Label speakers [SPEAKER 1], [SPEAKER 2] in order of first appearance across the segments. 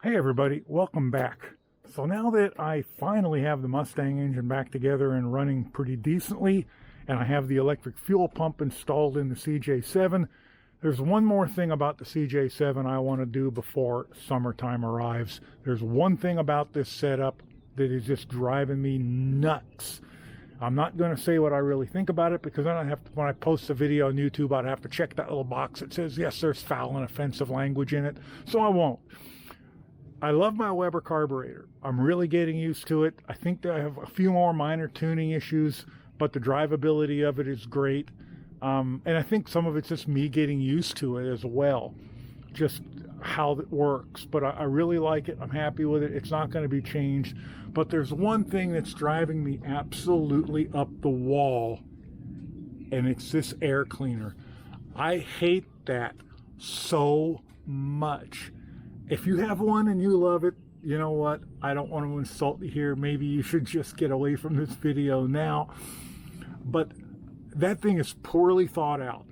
[SPEAKER 1] Hey everybody, welcome back. So now that I finally have the Mustang engine back together and running pretty decently, and I have the electric fuel pump installed in the CJ7, there's one more thing about the CJ7 I want to do before summertime arrives. There's one thing about this setup that is just driving me nuts. I'm not going to say what I really think about it because then I have to, when I post a video on YouTube, I'd have to check that little box that says, yes, there's foul and offensive language in it. So I won't. I love my Weber carburetor. I'm really getting used to it. I think that I have a few more minor tuning issues, but the drivability of it is great. And I think some of it's just me getting used to it as well, just how it works. But I really like it. I'm happy with it. It's not going to be changed. But there's one thing that's driving me absolutely up the wall, and it's this air cleaner. I hate that so much. If you have one and you love it, you know what? I don't want to insult you here. Maybe you should just get away from this video now. But that thing is poorly thought out.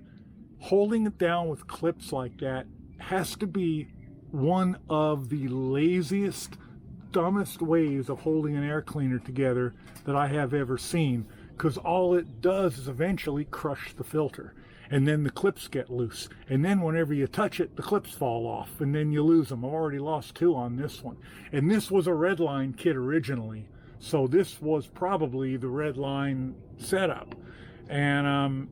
[SPEAKER 1] Holding it down with clips like that has to be one of the laziest, dumbest ways of holding an air cleaner together that I have ever seen. Because all it does is eventually crush the filter. And then the clips get loose. And then whenever you touch it, the clips fall off. And then you lose them. I've already lost 2 on this one. And this was a red line kit originally. So this was probably the red line setup. And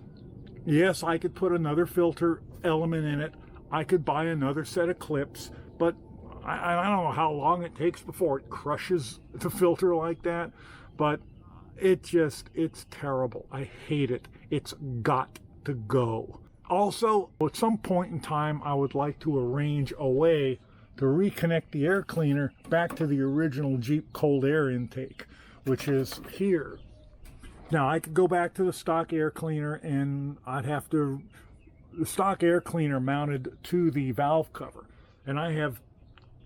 [SPEAKER 1] yes, I could put another filter element in it. I could buy another set of clips. But I don't know how long it takes before it crushes the filter like that. But it's terrible. I hate it. It's got to go. Also, at some point in time, I would like to arrange a way to reconnect the air cleaner back to the original Jeep cold air intake, which is here. Now, I could go back to the stock air cleaner and I'd have to, the stock air cleaner mounted to the valve cover. And I have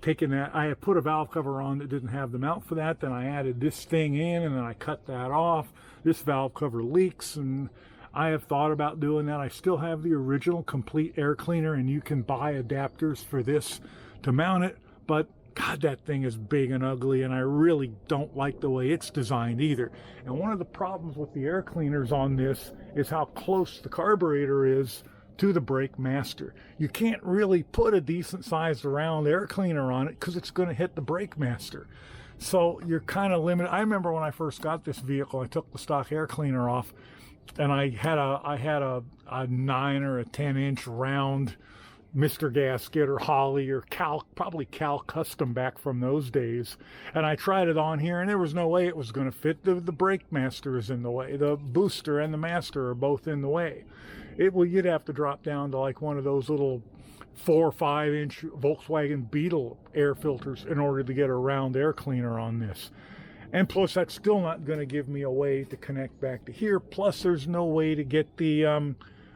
[SPEAKER 1] taken that, I have put a valve cover on that didn't have the mount for that. Then I added this thing in and then I cut that off. This valve cover leaks and I have thought about doing that. I still have the original complete air cleaner and you can buy adapters for this to mount it. But God, that thing is big and ugly and I really don't like the way it's designed either. And one of the problems with the air cleaners on this is how close the carburetor is to the brake master. You can't really put a decent sized round air cleaner on it because it's going to hit the brake master. So you're kind of limited. I remember when I first got this vehicle, I took the stock air cleaner off and I had a 9 or a 10-inch round Mr. Gasket or Holly or probably Cal Custom back from those days. And I tried it on here and there was no way it was going to fit. The brake master is in the way. The booster and the master are both in the way. You'd have to drop down to like one of those little 4 or 5-inch Volkswagen Beetle air filters in order to get a round air cleaner on this. And plus, that's still not going to give me a way to connect back to here. Plus, there's no way to get the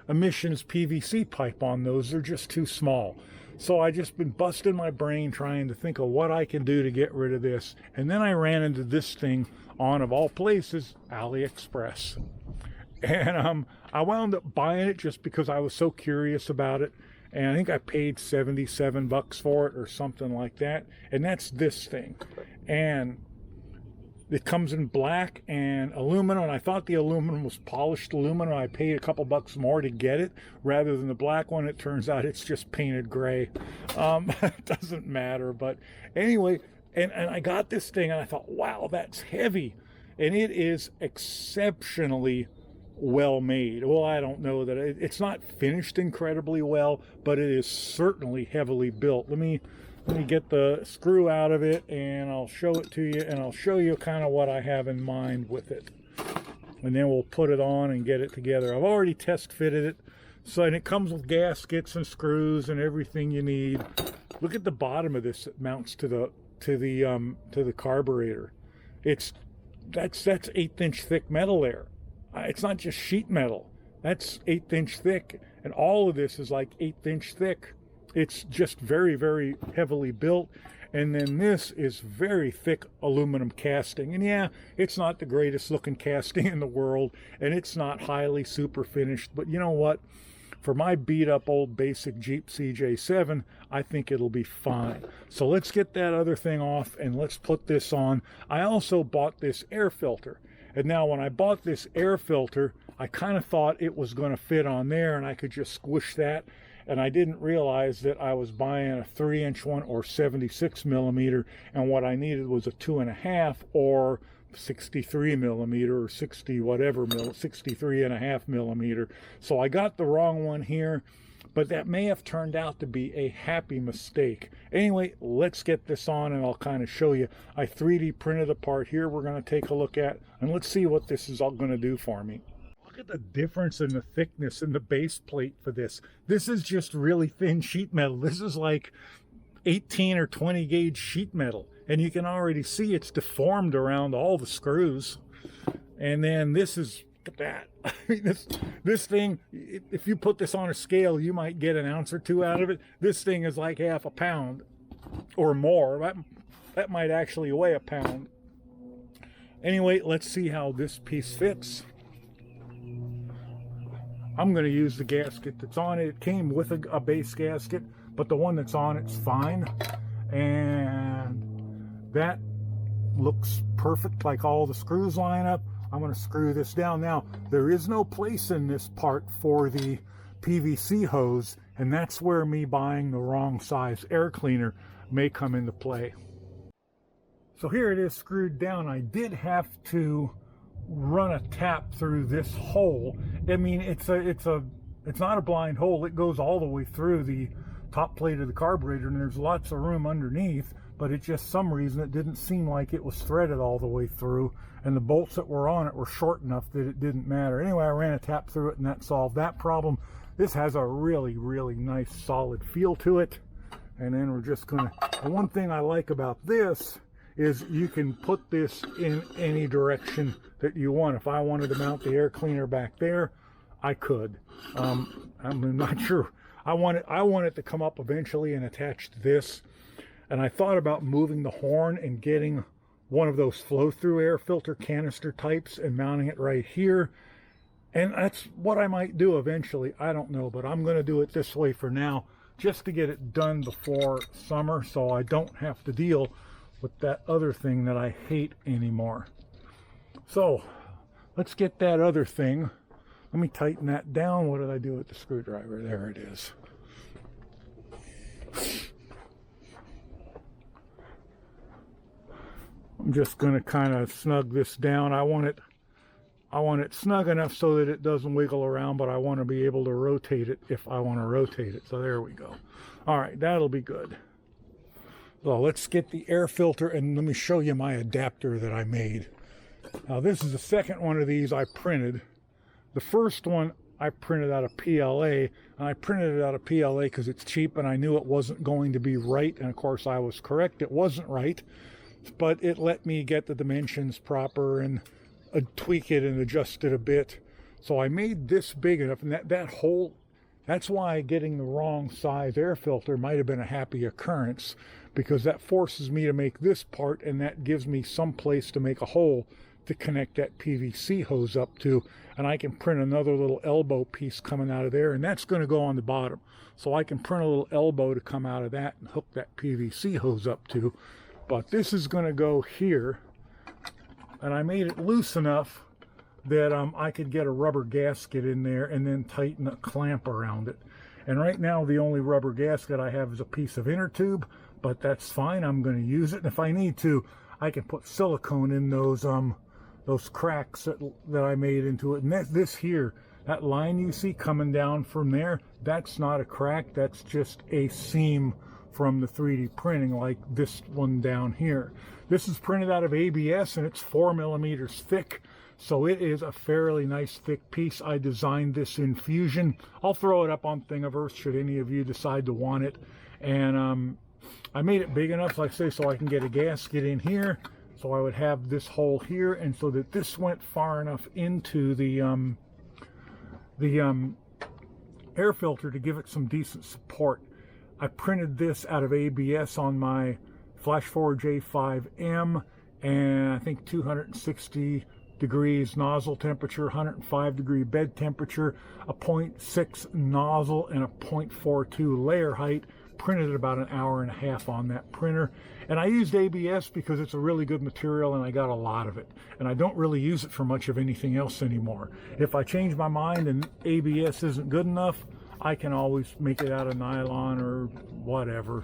[SPEAKER 1] emissions PVC pipe on those. They're just too small. So I just been busting my brain trying to think of what I can do to get rid of this. And then I ran into this thing on, of all places, AliExpress. And I wound up buying it just because I was so curious about it. And I think I paid $77 for it or something like that. And that's this thing. And it comes in black and aluminum. I thought the aluminum was polished aluminum. I paid a couple bucks more to get it rather than the black one. It turns out it's just painted gray. It doesn't matter. But anyway, and I got this thing and I thought, wow, that's heavy. And it is exceptionally well made. Well, I don't know that it's not finished incredibly well, but it is certainly heavily built. Let me get the screw out of it and I'll show it to you and I'll show you kind of what I have in mind with it. And then we'll put it on and get it together. I've already test fitted it. So, and it comes with gaskets and screws and everything you need. Look at the bottom of this. It mounts to the carburetor. That's 1/8-inch thick metal there. It's not just sheet metal. That's 1/8-inch thick. And all of this is like 1/8-inch thick. It's just very, very heavily built. And then this is very thick aluminum casting. And yeah, it's not the greatest looking casting in the world. And it's not highly super finished. But you know what? for my beat up old basic Jeep CJ7, I think it'll be fine. So let's get that other thing off and let's put this on. I also bought this air filter. And now when I bought this air filter, I kind of thought it was going to fit on there and I could just squish that. And I didn't realize that I was buying a 3-inch one or 76 millimeter, and what I needed was a 2.5 or 63 millimeter or 60 whatever 63.5 millimeter. So I got the wrong one here, but that may have turned out to be a happy mistake. Anyway, let's get this on and I'll kind of show you. I 3D printed a part here we're going to take a look at, and let's see what this is all going to do for me. Look at the difference in the thickness in the base plate for this. This is just really thin sheet metal. This is like 18 or 20 gauge sheet metal. And you can already see it's deformed around all the screws. And then this is, look at that. I mean, this thing, if you put this on a scale, you might get an ounce or two out of it. This thing is like half a pound or more. That might actually weigh a pound. Anyway, let's see how this piece fits. I'm going to use the gasket that's on it. It came with a base gasket, but the one that's on it's fine. And that looks perfect, like all the screws line up. I'm going to screw this down. Now, there is no place in this part for the PVC hose, and that's where me buying the wrong size air cleaner may come into play. So here it is screwed down. I did have to run a tap through this hole. I mean, it's not a blind hole. It goes all the way through the top plate of the carburetor, and there's lots of room underneath, but it just, some reason, it didn't seem like it was threaded all the way through, and the bolts that were on it were short enough that it didn't matter. Anyway, I ran a tap through it and that solved that problem. This has a really, really nice solid feel to it. And then we're just gonna, the one thing I like about this is you can put this in any direction that you want. If I wanted to mount the air cleaner back there, I could. I'm not sure. I want it to come up eventually and attach to this. And I thought about moving the horn and getting one of those flow-through air filter canister types and mounting it right here. And that's what I might do eventually. I don't know, but I'm going to do it this way for now, just to get it done before summer so I don't have to deal with that other thing that I hate anymore. So let's get that other thing. Let me tighten that down. What did I do with the screwdriver? There it is. I'm just going to kind of snug this down. I want it snug enough so that it doesn't wiggle around, but I want to be able to rotate it if I want to rotate it. So there we go. All right, that'll be good. So let's get the air filter, and let me show you my adapter that I made. Now this is the second one of these I printed. The first one I printed out of PLA, and I printed it out of PLA because it's cheap and I knew it wasn't going to be right, and of course I was correct, it wasn't right, but it let me get the dimensions proper and tweak it and adjust it a bit. So I made this big enough, and that hole, that's why getting the wrong size air filter might have been a happy occurrence, because that forces me to make this part, and that gives me some place to make a hole to connect that PVC hose up to, and I can print another little elbow piece coming out of there, and that's going to go on the bottom. So I can print a little elbow to come out of that and hook that PVC hose up to. But this is going to go here, and I made it loose enough that I could get a rubber gasket in there and then tighten a clamp around it. And right now the only rubber gasket I have is a piece of inner tube, but that's fine. I'm going to use it, and if I need to, I can put silicone in those cracks that I made into it. And this here, that line you see coming down from there, that's not a crack, that's just a seam from the 3D printing, like this one down here. This is printed out of ABS, and it's 4 millimeters thick, so it is a fairly nice thick piece. I designed this in Fusion. I'll throw it up on Thingiverse should any of you decide to want it. And I made it big enough, like I say, so I can get a gasket in here, so I would have this hole here, and so that this went far enough into the air filter to give it some decent support. I printed this out of ABS on my Flash Forge A5M, and I think 260 degrees nozzle temperature, 105 degree bed temperature, a 0.6 nozzle, and a 0.42 layer height. Printed at about an hour and a half on that printer. And I used ABS because it's a really good material and I got a lot of it. And I don't really use it for much of anything else anymore. If I change my mind and ABS isn't good enough, I can always make it out of nylon or whatever.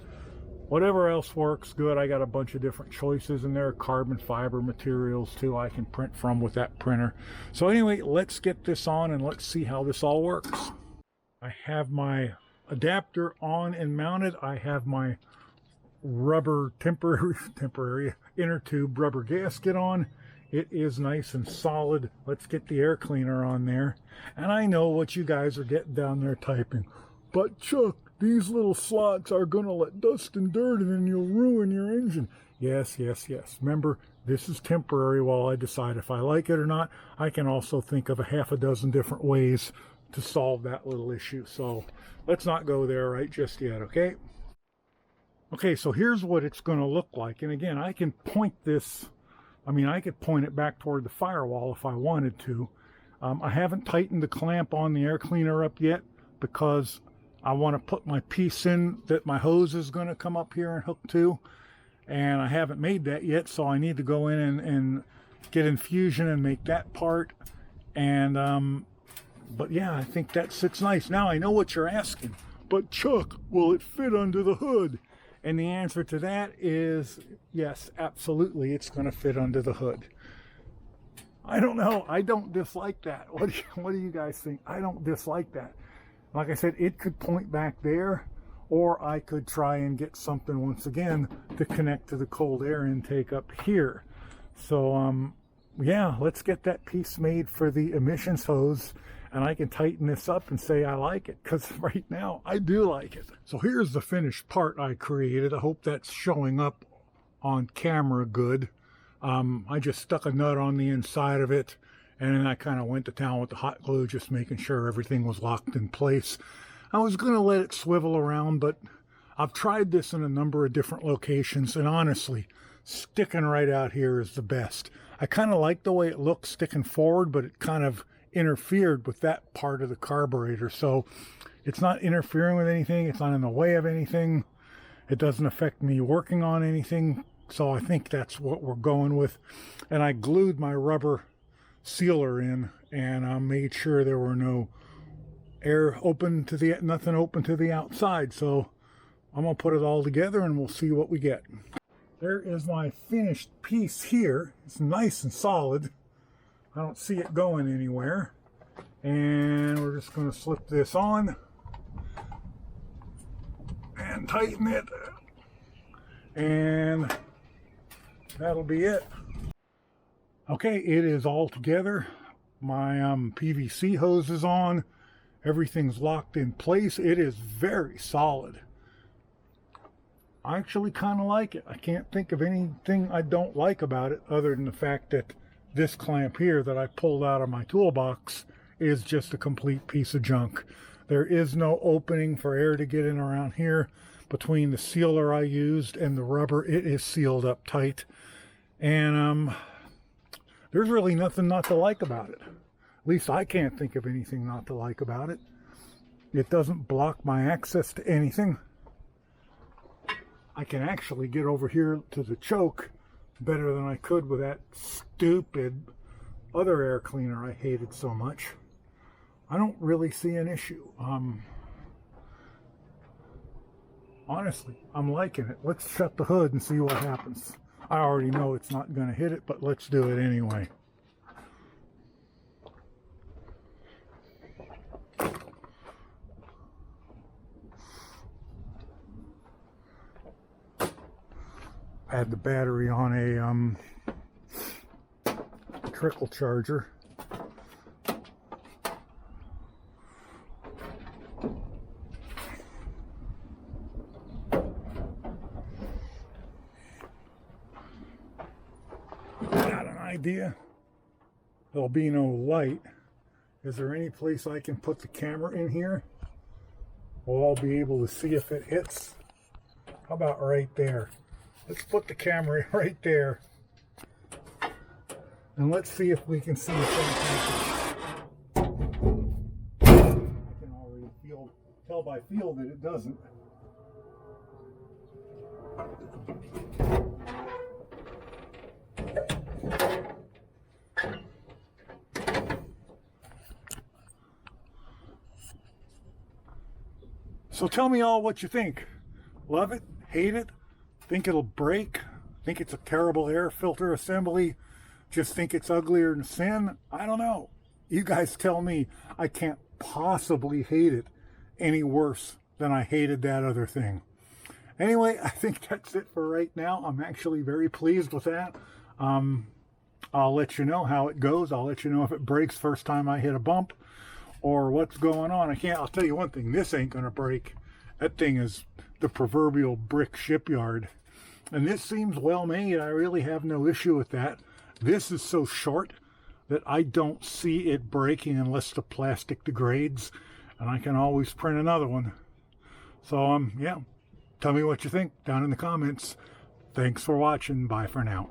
[SPEAKER 1] Whatever else works good. I got a bunch of different choices, and there are carbon fiber materials too I can print from with that printer. So anyway, let's get this on and let's see how this all works. I have my adapter on and mounted. I have my rubber temporary inner tube rubber gasket on. It is nice and solid. Let's get the air cleaner on there. And I know what you guys are getting down there typing. But Chuck, these little slots are gonna let dust and dirt and then you'll ruin your engine. Yes. Remember, this is temporary while I decide if I like it or not. I can also think of a half a dozen different ways to solve that little issue. So let's not go there right just yet, okay? Okay, so here's what it's going to look like. And again, I can point this, I could point it back toward the firewall if I wanted to. I haven't tightened the clamp on the air cleaner up yet because I want to put my piece in that my hose is going to come up here and hook to. And I haven't made that yet, so I need to go in and get infusion and make that part. And but yeah, I think that sits nice. Now I know what you're asking, but Chuck, will it fit under the hood? And the answer to that is yes, absolutely, it's going to fit under the hood. I don't know. I don't dislike that. What do you guys think? I don't dislike that. Like I said, it could point back there, or I could try and get something once again to connect to the cold air intake up here. So yeah, let's get that piece made for the emissions hose. And I can tighten this up and say I like it, because right now I do like it. So here's the finished part I created. I hope that's showing up on camera good. I just stuck a nut on the inside of it, and then I kind of went to town with the hot glue, just making sure everything was locked in place. I was going to let it swivel around, but I've tried this in a number of different locations, and honestly, sticking right out here is the best. I kind of like the way it looks sticking forward, but it kind of interfered with that part of the carburetor. So it's not interfering with anything. It's not in the way of anything. It doesn't affect me working on anything. So I think that's what we're going with. And I glued my rubber sealer in, and I made sure there were no nothing open to the outside. So I'm gonna put it all together and we'll see what we get. There is my finished piece here. It's nice and solid. I don't see it going anywhere. And we're just going to slip this on and tighten it. And that'll be it. Okay, it is all together. My PVC hose is on. Everything's locked in place. It is very solid. I actually kind of like it. I can't think of anything I don't like about it other than the fact that this clamp here that I pulled out of my toolbox is just a complete piece of junk. There is no opening for air to get in around here. Between the sealer I used and the rubber, it is sealed up tight. And there's really nothing not to like about it. At least I can't think of anything not to like about it. It doesn't block my access to anything. I can actually get over here to the choke better than I could with that stupid other air cleaner I hated so much. I don't really see an issue. Honestly, I'm liking it. Let's shut the hood and see what happens. I already know it's not going to hit it, but let's do it anyway. I had the battery on a trickle charger. Got an idea. There'll be no light. Is there any place I can put the camera in here? We'll all be able to see if it hits. How about right there? Let's put the camera right there. and let's see if we can see the same package. I can already tell by feel that it doesn't. So tell me all what you think. Love it? Hate it? Think it'll break? Think it's a terrible air filter assembly? Just think it's uglier than sin? I don't know. You guys tell me. I can't possibly hate it any worse than I hated that other thing. Anyway, I think that's it for right now. I'm actually very pleased with that. I'll let you know how it goes. I'll let you know if it breaks first time I hit a bump or what's going on. I'll tell you one thing, this ain't gonna break. That thing is the proverbial brick shipyard. And this seems well made. I really have no issue with that. This is so short that I don't see it breaking unless the plastic degrades, and I can always print another one. So yeah, tell me what you think down in the comments. Thanks for watching. Bye for now.